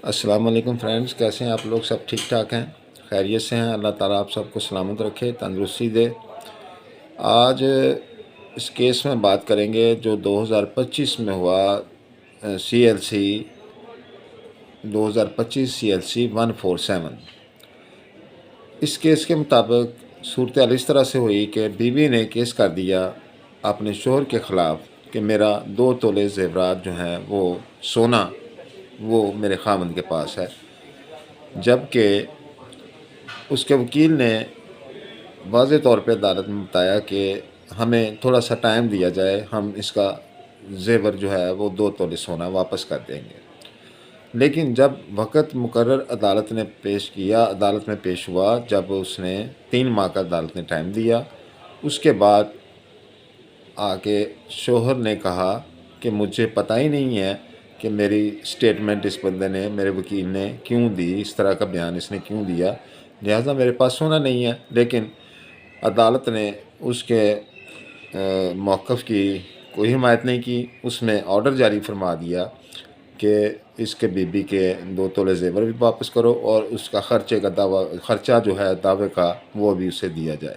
السلام علیکم فرینڈز، کیسے ہیں آپ لوگ؟ سب ٹھیک ٹھاک ہیں، خیریت سے ہیں؟ اللہ تعالیٰ آپ سب کو سلامت رکھے، تندرستی دے۔ آج اس کیس میں بات کریں گے جو 2025 میں ہوا، CLC 2025 CLC 147۔ اس کیس کے مطابق صورتحال اس طرح سے ہوئی کہ بیوی نے کیس کر دیا اپنے شوہر کے خلاف کہ میرا 2 تولے زیورات جو ہیں وہ سونا وہ میرے خاوند کے پاس ہے، جبکہ اس کے وکیل نے واضح طور پہ عدالت میں بتایا کہ ہمیں تھوڑا سا ٹائم دیا جائے، ہم اس کا زیور جو ہے وہ 2 تولے سونا واپس کر دیں گے۔ لیکن جب وقت مقرر عدالت نے پیش ہوا، جب اس نے 3 ماہ کا عدالت نے ٹائم دیا، اس کے بعد آ کے شوہر نے کہا کہ مجھے پتہ ہی نہیں ہے کہ میری سٹیٹمنٹ اس بندے نے، میرے وکیل نے کیوں دی، اس طرح کا بیان اس نے کیوں دیا، لہٰذا میرے پاس سونا نہیں ہے۔ لیکن عدالت نے اس کے موقف کی کوئی حمایت نہیں کی، اس میں آرڈر جاری فرما دیا کہ اس کے بیوی کے 2 تولے زیور بھی واپس کرو اور اس کا خرچہ جو ہے دعوے کا وہ بھی اسے دیا جائے۔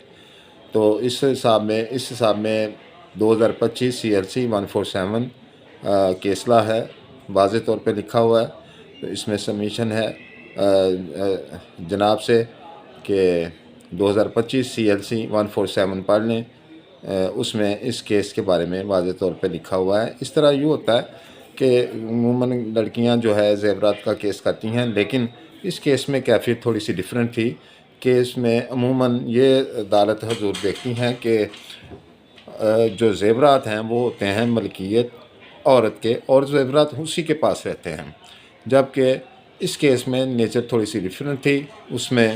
تو اس حساب میں 2025 CLC 147 کیسلا ہے، واضح طور پہ لکھا ہوا ہے۔ تو اس میں سبمیشن ہے جناب سے کہ 2025 CLC 147 پڑھ لیں، اس میں اس کیس کے بارے میں واضح طور پہ لکھا ہوا ہے۔ اس طرح یوں ہوتا ہے کہ عموماً لڑکیاں جو ہے زیورات کا کیس کرتی ہیں، لیکن اس کیس میں کیفیت تھوڑی سی ڈیفرنٹ تھی کہ اس میں عموماً یہ عدالت حضور دیکھتی ہیں کہ جو زیورات ہیں وہ ہوتے ہیں ملکیت عورت کے، اور زیورات اسی کے پاس رہتے ہیں، جبکہ اس کیس میں نیچر تھوڑی سی ڈیفرنٹ تھی۔ اس میں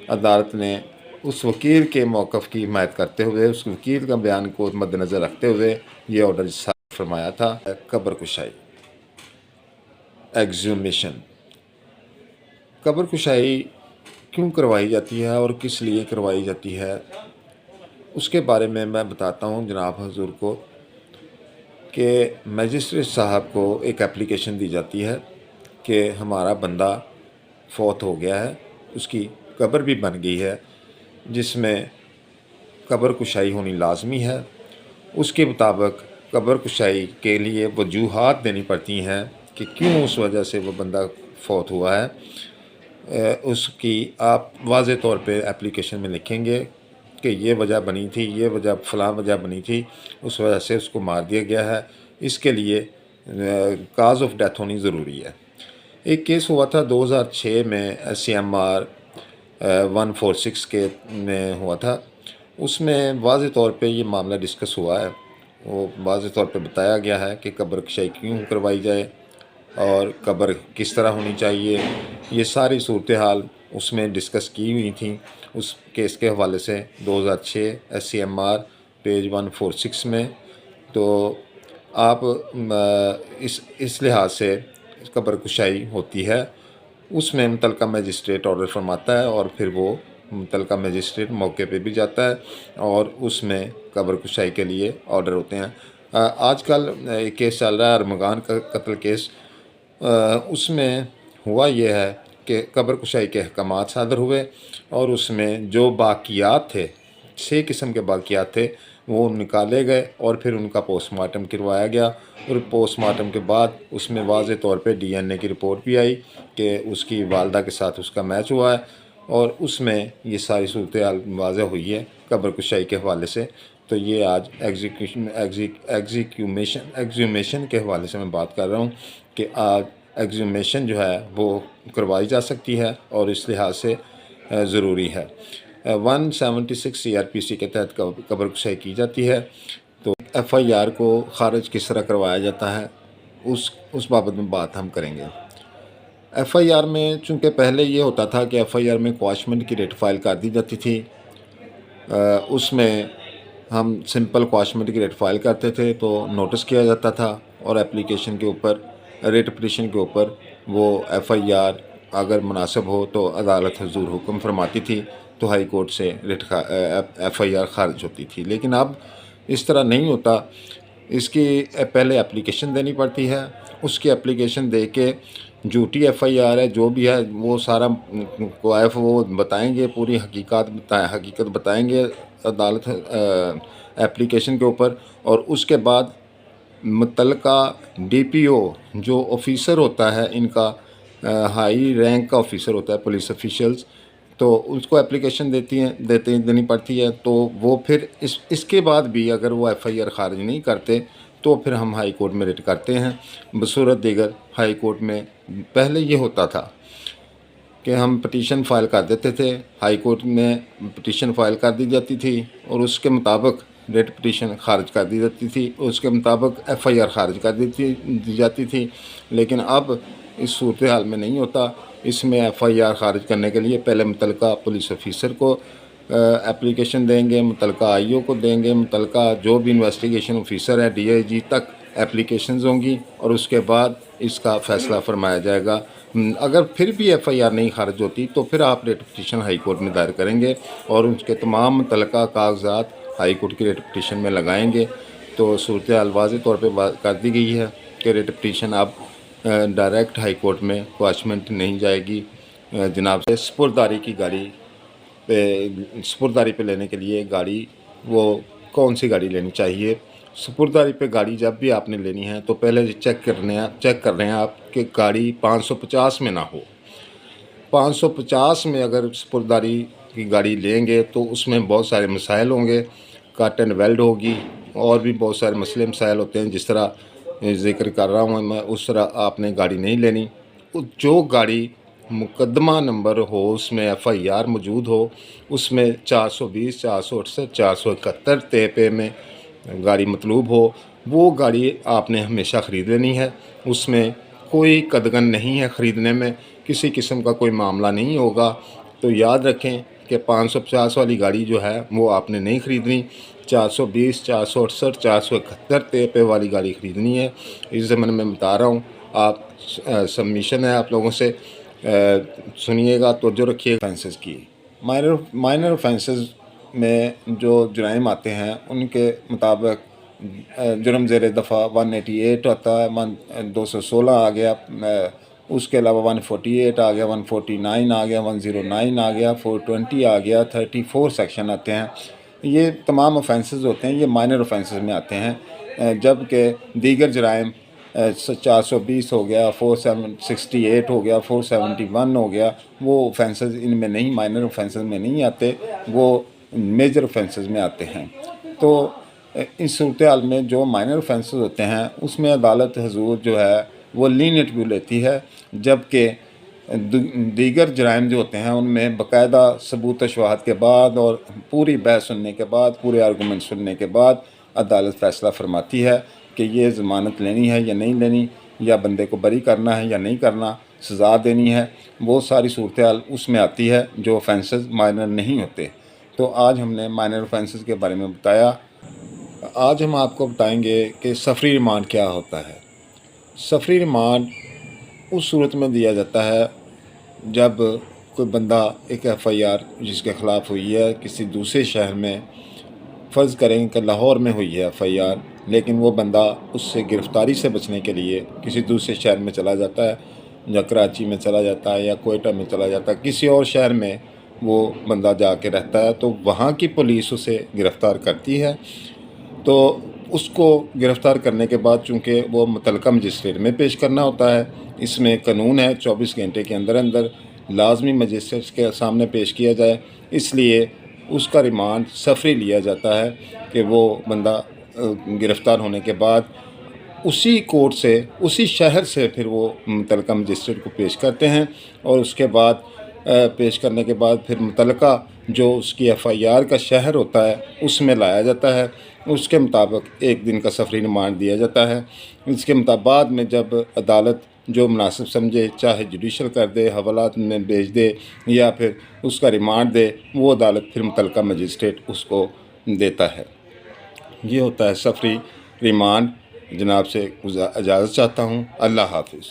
عدالت نے اس وکیل کے موقف کی حمایت کرتے ہوئے، اس وکیل کا بیان کو مد نظر رکھتے ہوئے یہ آرڈر صادر فرمایا تھا۔ قبر کشائی ایگزیومیشن، قبر کشائی کیوں کروائی جاتی ہے اور کس لیے کروائی جاتی ہے، اس کے بارے میں بتاتا ہوں جناب حضور کو کہ مجسٹریٹ صاحب کو ایک اپلیکیشن دی جاتی ہے کہ ہمارا بندہ فوت ہو گیا ہے، اس کی قبر بھی بن گئی ہے، جس میں قبر کشائی ہونی لازمی ہے۔ اس کے مطابق قبر کشائی کے لیے وجوہات دینی پڑتی ہیں کہ کیوں اس وجہ سے وہ بندہ فوت ہوا ہے۔ اس کی آپ واضح طور پہ اپلیکیشن میں لکھیں گے کہ یہ وجہ بنی تھی، یہ وجہ فلاں وجہ بنی تھی، اس وجہ سے اس کو مار دیا گیا ہے، اس کے لیے کاز آف ڈیتھ ہونی ضروری ہے۔ ایک کیس ہوا تھا 2006 میں SCMR 146 کے میں ہوا تھا، اس میں واضح طور پہ یہ معاملہ ڈسکس ہوا ہے، وہ واضح طور پہ بتایا گیا ہے کہ قبر کشائی کیوں کروائی جائے اور قبر کس طرح ہونی چاہیے، یہ ساری صورتحال اس میں ڈسکس کی ہوئی تھیں اس کیس کے حوالے سے 2006 SCMR پیج 146 میں۔ تو آپ اس لحاظ سے قبر کشائی ہوتی ہے، اس میں متعلقہ مجسٹریٹ آرڈر فرماتا ہے اور پھر وہ متعلقہ مجسٹریٹ موقع پہ بھی جاتا ہے اور اس میں قبر کشائی کے لیے آرڈر ہوتے ہیں۔ آج کل ایک کیس چل رہا ہے ارمغان کا قتل کیس، اس میں ہوا یہ ہے کہ قبر کشائی کے احکامات صادر ہوئے اور اس میں جو باقیات تھے، 6 قسم کے باقیات تھے، وہ نکالے گئے اور پھر ان کا پوسٹ مارٹم کروایا گیا، اور پوسٹ مارٹم کے بعد اس میں واضح طور پہ DNA کی رپورٹ بھی آئی کہ اس کی والدہ کے ساتھ اس کا میچ ہوا ہے، اور اس میں یہ ساری صورتحال واضح ہوئی ہے قبر کشائی کے حوالے سے۔ تو یہ آج ایگزیومیشن کے حوالے سے میں بات کر رہا ہوں کہ آج ایگزیومیشن جو ہے وہ کروائی جا سکتی ہے اور اس لحاظ سے ضروری ہے۔ 176 CRPC کے تحت قبر کشائی کی جاتی ہے۔ تو FIR کو خارج کس طرح کروایا جاتا ہے اس بابت میں بات ہم کریں گے۔ FIR میں چونکہ پہلے یہ ہوتا تھا کہ FIR میں کواشمنٹ کی ریٹ فائل کر دی جاتی تھی، اس میں ہم سمپل کواشمنٹ کی ریٹ فائل کرتے تھے تو نوٹس کیا جاتا تھا، اور اپلیکیشن کے اوپر ریٹ پٹیشن کے اوپر وہ FIR اگر مناسب ہو تو عدالت حضور حکم فرماتی تھی تو ہائی کورٹ سے FIR خارج ہوتی تھی۔ لیکن اب اس طرح نہیں ہوتا، اس کی پہلے اپلیکیشن دینی پڑتی ہے، اس کی اپلیکیشن دے کے جھوٹی FIR ہے، جو بھی ہے وہ سارا کوائف وہ بتائیں گے، پوری حقیقت بتائیں گے عدالت اپلیکیشن کے اوپر، اور اس کے بعد متعلقہ DPO جو آفیسر ہوتا ہے ان کا، ہائی رینک کا آفیسر ہوتا ہے، پولیس آفیشلز، تو اس کو اپلیکیشن دینی پڑتی ہے، تو وہ پھر اس کے بعد بھی اگر وہ FIR خارج نہیں کرتے تو پھر ہم ہائی کورٹ میں ریٹ کرتے ہیں بصورت دیگر۔ ہائی کورٹ میں پہلے یہ ہوتا تھا کہ ہم پٹیشن فائل کر دیتے تھے، ہائی کورٹ میں پٹیشن فائل کر دی جاتی تھی اور اس کے مطابق ریٹ پٹیشن خارج کر دی جاتی تھی، اس کے مطابق FIR خارج کر دی جاتی تھی۔ لیکن اب اس صورتحال میں نہیں ہوتا، اس میں FIR خارج کرنے کے لیے پہلے متعلقہ پولیس آفیسر کو اپلیکیشن دیں گے، متعلقہ IO کو دیں گے، متعلقہ جو بھی انویسٹیگیشن آفیسر ہے DIG تک اپلیکیشنز ہوں گی، اور اس کے بعد اس کا فیصلہ فرمایا جائے گا۔ اگر پھر بھی FIR نہیں خارج ہوتی تو پھر آپ ریٹ پٹیشن ہائی کورٹ میں دائر کریں گے اور اس کے تمام متعلقہ کاغذات ہائی کورٹ کی ریٹ پٹیشن میں لگائیں گے۔ تو صورتحال واضح طور پہ کر دی گئی ہے کہ ریٹ پٹیشن اب ڈائریکٹ ہائی کورٹ میں کواشمنٹ نہیں جائے گی۔ جناب سے سپرداری کی گاڑی سپرداری پہ لینے کے لیے گاڑی وہ کون سی گاڑی لینی چاہیے؟ سپرداری پہ گاڑی جب بھی آپ نے لینی ہے تو پہلے چیک کر رہے ہیں آپ کہ گاڑی 550 میں نہ ہو۔ 550 میں اگر سپرداری کی گاڑی لیں گے تو اس میں بہت سارے مسائل ہوں گے، کٹ اینڈ ویلڈ ہوگی، اور بھی بہت سارے مسائل ہوتے ہیں، جس طرح ذکر کر رہا ہوں میں اس طرح آپ نے گاڑی نہیں لینی۔ جو گاڑی مقدمہ نمبر ہو، اس میں FIR موجود ہو، اس میں 420 468 471 TPA میں گاڑی مطلوب ہو، وہ گاڑی آپ نے ہمیشہ خرید لینی ہے۔ اس میں کوئی قدغن نہیں ہے، خریدنے میں کسی قسم کا کوئی معاملہ نہیں ہوگا۔ تو یاد رکھیں کہ 550 والی گاڑی جو ہے وہ آپ نے نہیں خریدنی، 420 468 471 TPA والی گاڑی خریدنی ہے۔ اس زمانے میں بتا رہا ہوں، آپ سبمیشن ہے آپ لوگوں سے، سنیے گا، توجہ رکھیے گا۔ آفینسز کی مائنر آفینسز میں جو جرائم آتے ہیں ان کے مطابق جرم زیر دفعہ 188 آتا ہے، 216 آ گیا، اس کے علاوہ 148 آ گیا، 149 آ گیا، 109 آ گیا، 420 آ گیا، 34 سیکشن آتے ہیں۔ یہ تمام آفینسز ہوتے ہیں، یہ مائنر آفینسز میں آتے ہیں، جبکہ دیگر جرائم 420 ہو گیا، 468 ہو گیا، 471 ہو گیا، وہ آفینسز ان میں نہیں، مائنر آفینسز میں نہیں آتے، وہ میجر آفینسز میں آتے ہیں۔ تو اس صورتحال میں جو مائنر آفینسز ہوتے ہیں اس میں عدالت حضور جو ہے وہ لینیٹ ویو لیتی ہے، جبکہ دیگر جرائم جو ہوتے ہیں ان میں باقاعدہ ثبوت و شواہد کے بعد اور پوری بحث سننے کے بعد، پورے آرگومنٹ سننے کے بعد عدالت فیصلہ فرماتی ہے کہ یہ ضمانت لینی ہے یا نہیں لینی، یا بندے کو بری کرنا ہے یا نہیں کرنا، سزا دینی ہے۔ وہ ساری صورتحال اس میں آتی ہے جو آفینسز مائنر نہیں ہوتے۔ تو آج ہم نے مائنر آفینسز کے بارے میں بتایا۔ آج ہم آپ کو بتائیں گے کہ سفری ریمانڈ کیا ہوتا ہے۔ سفری ریمانڈ اس صورت میں دیا جاتا ہے جب کوئی بندہ ایک FIR جس کے خلاف ہوئی ہے کسی دوسرے شہر میں، فرض کریں کہ لاہور میں ہوئی ہے FIR، لیکن وہ بندہ اس سے گرفتاری سے بچنے کے لیے کسی دوسرے شہر میں چلا جاتا ہے، یا کراچی میں چلا جاتا ہے، یا کوئٹہ میں چلا جاتا ہے، کسی اور شہر میں وہ بندہ جا کے رہتا ہے، تو وہاں کی پولیس اسے گرفتار کرتی ہے۔ تو اس کو گرفتار کرنے کے بعد چونکہ وہ متعلقہ مجسٹریٹ میں پیش کرنا ہوتا ہے، اس میں قانون ہے 24 گھنٹے کے اندر لازمی مجسٹریٹ کے سامنے پیش کیا جائے، اس لیے اس کا ریمانڈ سفری لیا جاتا ہے کہ وہ بندہ گرفتار ہونے کے بعد اسی کورٹ سے، اسی شہر سے پھر وہ متعلقہ مجسٹریٹ کو پیش کرتے ہیں، اور اس کے بعد پیش کرنے کے بعد پھر متعلقہ جو اس کی FIR کا شہر ہوتا ہے اس میں لایا جاتا ہے، اس کے مطابق 1 دن کا سفری ریمانڈ دیا جاتا ہے۔ اس کے بعد میں جب عدالت جو مناسب سمجھے، چاہے جوڈیشل کر دے، حوالات میں بھیج دے، یا پھر اس کا ریمانڈ دے، وہ عدالت پھر متعلقہ مجسٹریٹ اس کو دیتا ہے۔ یہ ہوتا ہے سفری ریمانڈ۔ جناب سے اجازت چاہتا ہوں۔ اللہ حافظ۔